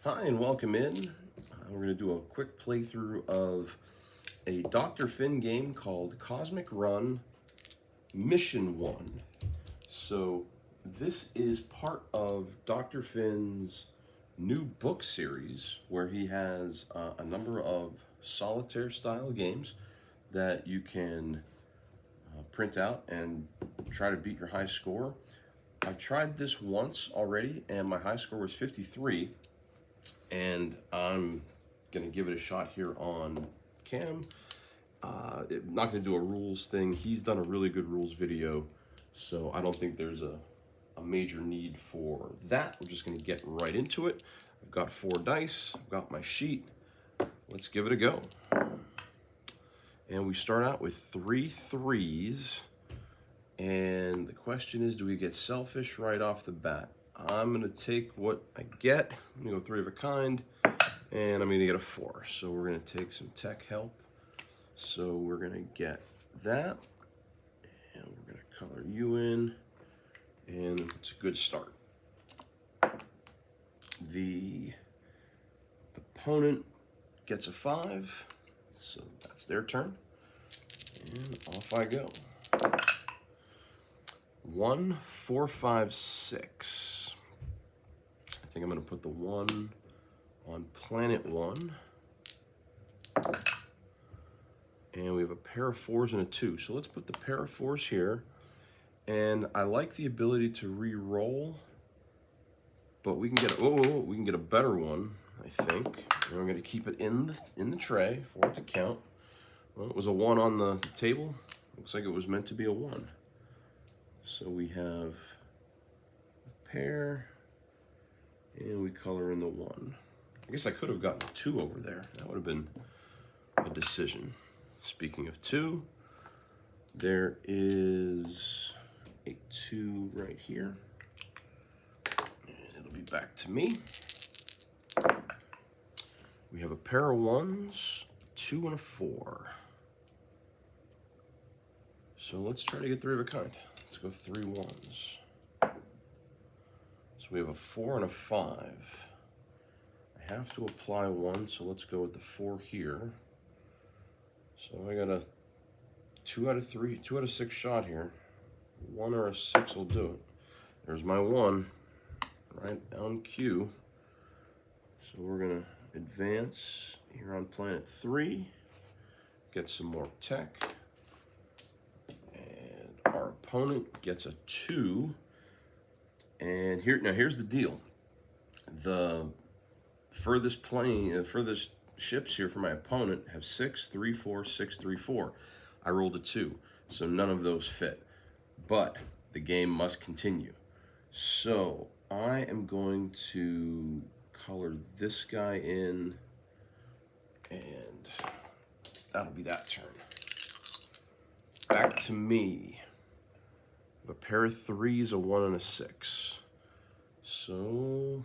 Hi and welcome in. We're going to do a quick playthrough of a Dr. Finn game called Cosmic Run Mission 1. So this is part of Dr. Finn's new book series where he has a number of solitaire style games that you can print out and try to beat your high score. I've tried this once already and my high score was 53. And I'm gonna give it a shot here on cam. Not gonna do a rules thing. He's done a really good rules video, so I don't think there's a major need for that. We're just gonna get right into it. I've got 4 dice, I've got my sheet. Let's give it a go. And we start out with 3 threes. And the question is, do we get selfish right off the bat? I'm gonna take what I get. I'm gonna go 3 of a kind, and I'm gonna get a 4. So we're gonna take some tech help. So we're gonna get that, and we're gonna color you in, and it's a good start. The opponent gets a 5, so that's their turn, and off I go. 1, 4, 5, 6. I think I'm gonna put the 1 on planet 1. And we have a pair of 4s and a 2. So let's put the pair of 4s here. And I like the ability to re-roll, but we can get we can get a better one, I think. And we're gonna keep it in the tray for it to count. Well, it was a 1 on the table. Looks like it was meant to be a 1. So we have a pair, and we color in the 1. I guess I could have gotten a 2 over there. That would have been a decision. Speaking of 2, there is a 2 right here. And it'll be back to me. We have a pair of 1s, 2 and a 4. So let's try to get 3 of a kind. Let's go 3 1s. So we have a 4 and a 5. I have to apply 1, so let's go with the 4 here. So I got a 2 out of 3, 2 out of 6 shot here. 1 or a 6 will do it. There's my 1, right on cue. So we're gonna advance here on planet 3, get some more tech. Our opponent gets a 2, and here's the deal. The furthest ships here for my opponent have 6, 3, 4, 6, 3, 4. I rolled a 2, so none of those fit. But the game must continue. So I am going to color this guy in, and that'll be that turn. Back to me. A pair of 3s, a 1 and a 6. So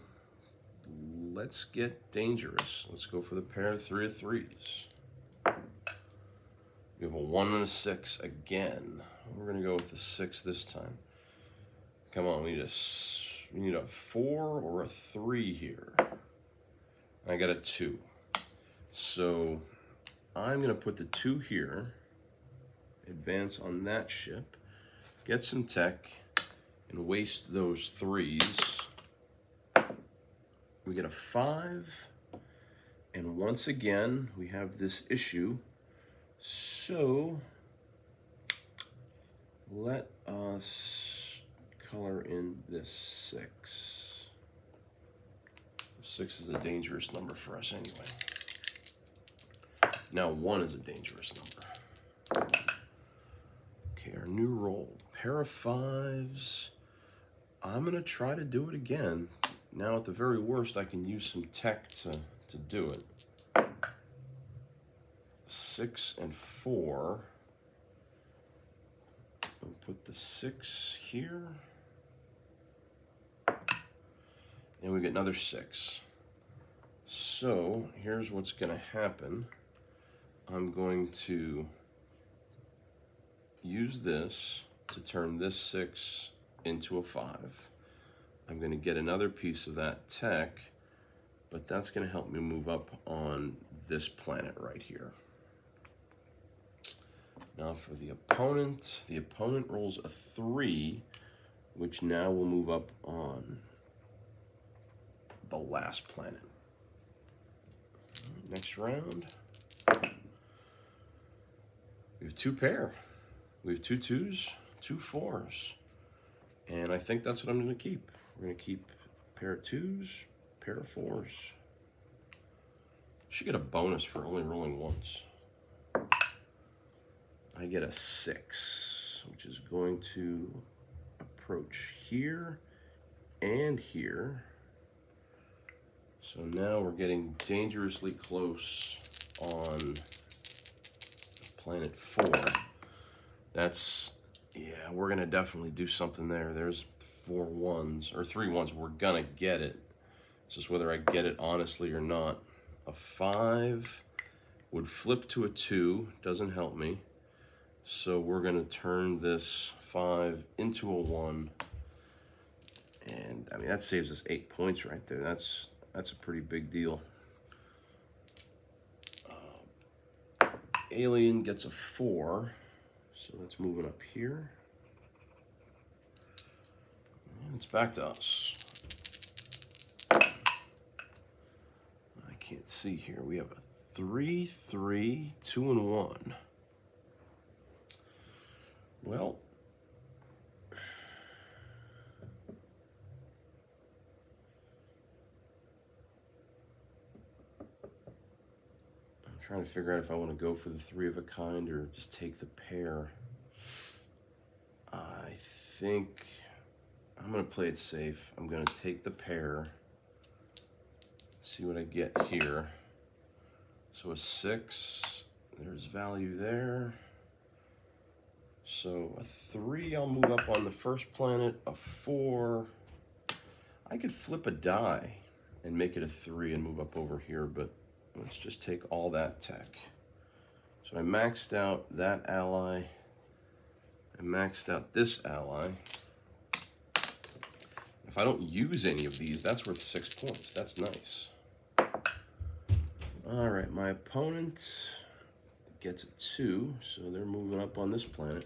let's get dangerous. Let's go for the pair of 3 of 3s. We have a 1 and a 6 again. We're gonna go with the 6 this time. Come on, we need a 4 or a 3 here. I got a 2. So I'm gonna put the 2 here, advance on that ship, get some tech, and waste those 3s. We get a 5, and once again, we have this issue. So let us color in this 6. 6 is a dangerous number for us anyway. Now 1 is a dangerous number. Okay, our new roll. Pair of 5s. I'm gonna try to do it again. Now at the very worst, I can use some tech to do it. 6 and 4. I'll put the 6 here. And we get another 6. So here's what's gonna happen. I'm going to use this to turn this 6 into a 5. I'm going to get another piece of that tech but that's going to help me move up on this planet right here. Now for the opponent rolls a 3, which now will move up on the last planet. Next round, we have 2 pair. We have 2 2s, 2 4s. And I think that's what I'm going to keep. We're going to keep a pair of 2s, pair of 4s. Should get a bonus for only rolling once. I get a 6, which is going to approach here and here. So now we're getting dangerously close on planet 4. That's, yeah, we're gonna definitely do something there. There's 4 1s, or 3 1s. We're gonna get it. It's just whether I get it honestly or not. A 5 would flip to a 2, doesn't help me. So we're gonna turn this 5 into a 1. And I mean, that saves us 8 points right there. That's a pretty big deal. Alien gets a 4, so that's moving up here. And it's back to us. I can't see here. We have a 3, 3, 2, and 1. Well, trying to figure out if I want to go for the 3 of a kind or just take the pair. I think I'm going to play it safe. I'm going to take the pair, see what I get here. So a 6, there's value there. So a 3, I'll move up on the first planet. A 4, I could flip a die and make it a 3 and move up over here, but let's just take all that tech. So I maxed out that ally. I maxed out this ally. If I don't use any of these, that's worth 6 points. That's nice. All right, my opponent gets a 2, so they're moving up on this planet.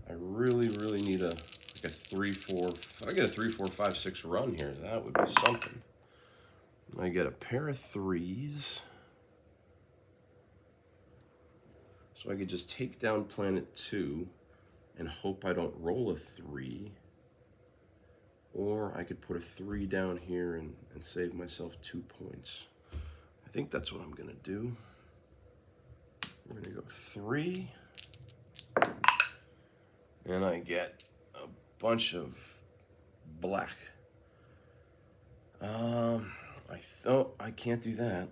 I really need a 3, 4. If I get a 3, 4, 5, 6 run here, that would be something. I get a pair of 3s. So I could just take down planet 2 and hope I don't roll a 3. Or I could put a 3 down here and save myself 2 points. I think that's what I'm gonna do. We're gonna go 3. And I get a bunch of black. I thought I can't do that.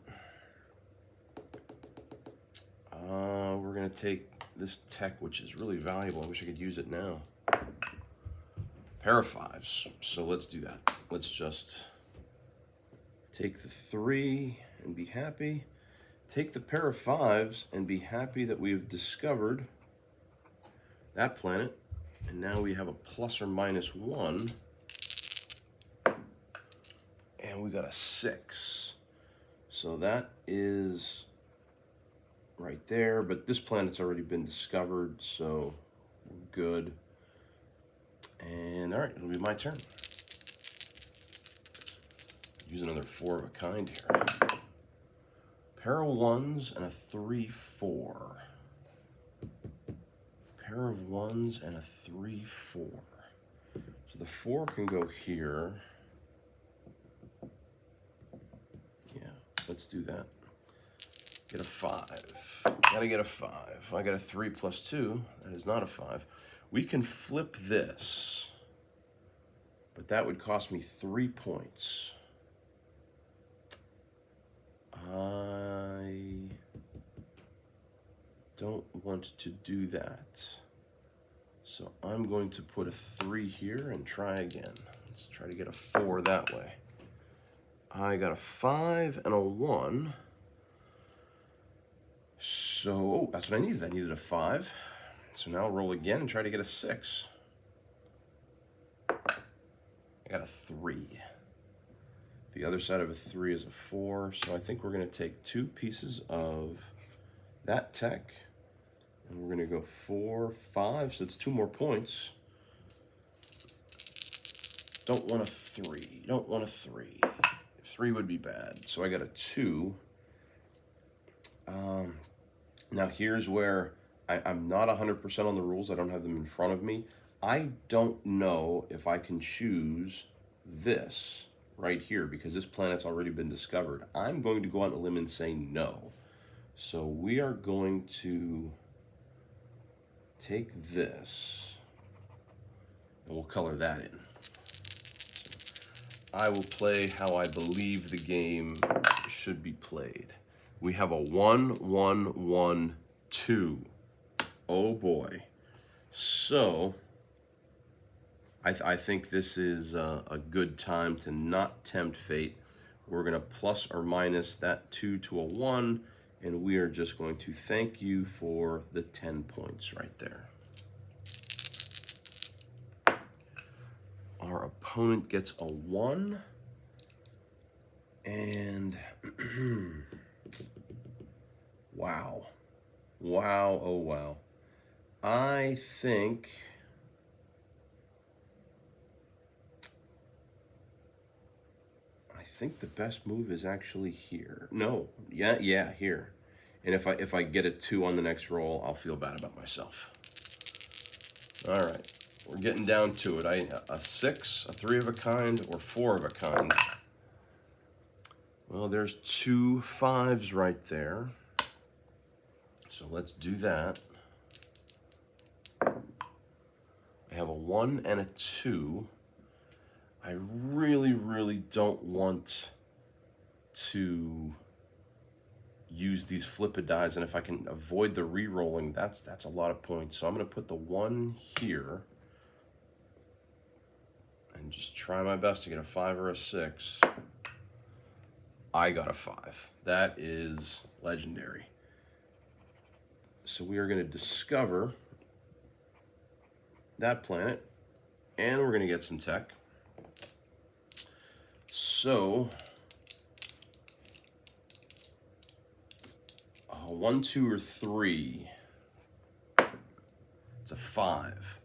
We're gonna take this tech, which is really valuable. I wish I could use it now. Pair of 5s. So let's do that. Let's just take the 3 and be happy. Take the pair of 5s and be happy that we've discovered that planet. And now we have a plus or minus 1. And we got a 6. So that is right there, but this planet's already been discovered, so we're good. And all right, it'll be my turn. Use another 4 of a kind here. Pair of 1s and a 3, 4. Pair of 1s and a 3, 4. So the 4 can go here. Yeah, let's do that. Get a 5. Gotta get a 5. I got a 3 plus 2. That is not a 5. We can flip this, but that would cost me 3 points. I don't want to do that. So I'm going to put a 3 here and try again. Let's try to get a 4 that way. I got a 5 and a 1. So, oh, that's what I needed. I needed a 5. So now I'll roll again and try to get a 6. I got a 3. The other side of a 3 is a 4. So I think we're going to take 2 pieces of that tech. And we're going to go 4, 5. So it's 2 more points. Don't want a 3. Don't want a 3. 3 would be bad. So I got a 2. Now here's where I'm not 100% on the rules. I don't have them in front of me. I don't know if I can choose this right here because this planet's already been discovered. I'm going to go on a limb and say no. So we are going to take this and we'll color that in. I will play how I believe the game should be played. We have a 1, 1, 1, 2. Oh boy. So I think this is a good time to not tempt fate. We're going to plus or minus that 2 to a 1, and we are just going to thank you for the 10 points right there. Our opponent gets a 1, and wow. Wow, oh wow. I think the best move is actually here. No, yeah, here. And if I get a 2 on the next roll, I'll feel bad about myself. All right, we're getting down to it. A 6, a 3 of a kind, or 4 of a kind. Well, there's 2 5s right there. So let's do that. I have a 1 and a 2. I really, really don't want to use these flip-a dies, and if I can avoid the re-rolling, that's a lot of points. So I'm going to put the 1 here and just try my best to get a 5 or a 6. I got a 5. That is legendary. So we are going to discover that planet, and we're going to get some tech. So, 1, 2, or 3. It's a 5.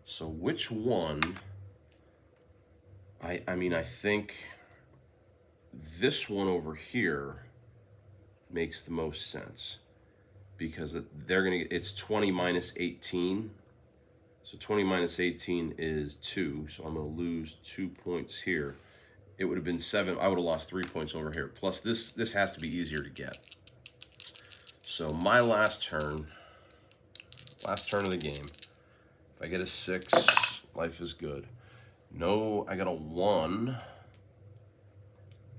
So which one? I mean, I think this one over here makes the most sense because it's 20 minus 18. So 20 minus 18 is 2. So I'm going to lose 2 points here. It would have been 7. I would have lost 3 points over here. Plus this has to be easier to get. So my last turn of the game. If I get a 6, life is good. No, I got a 1,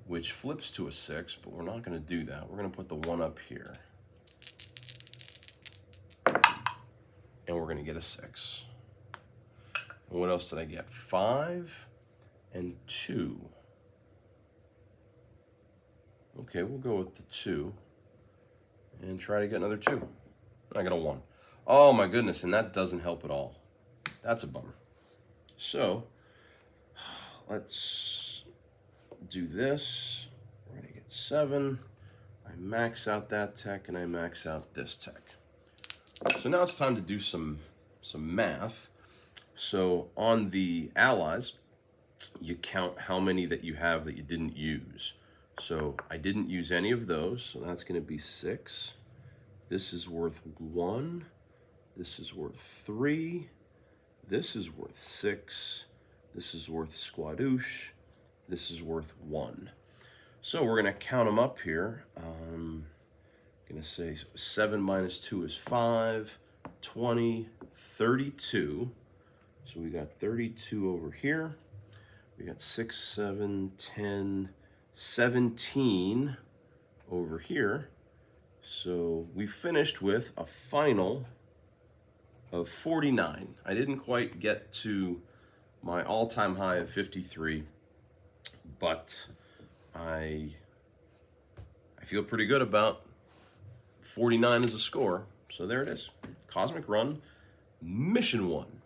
which flips to a 6, but we're not going to do that. We're going to put the 1 up here. And we're going to get a 6. And what else did I get? 5 and 2. Okay, we'll go with the 2 and try to get another 2. I got a 1. Oh my goodness, and that doesn't help at all. That's a bummer. So, let's do this. We're gonna get 7. I max out that tech and I max out this tech. So now it's time to do some math. So on the allies, you count how many that you have that you didn't use. So I didn't use any of those, so that's going to be 6. This is worth 1. This is worth 3. This is worth 6. This is worth squadouche. This is worth 1. So we're going to count them up here. I'm going to say 7 minus 2 is 5, 20, 32. So we got 32 over here. We got 6, 7, 10, 17 over here. So we finished with a final of 49. I didn't quite get to my all-time high of 53, but I feel pretty good about 49 as a score. So there it is. Cosmic Run, Mission 1.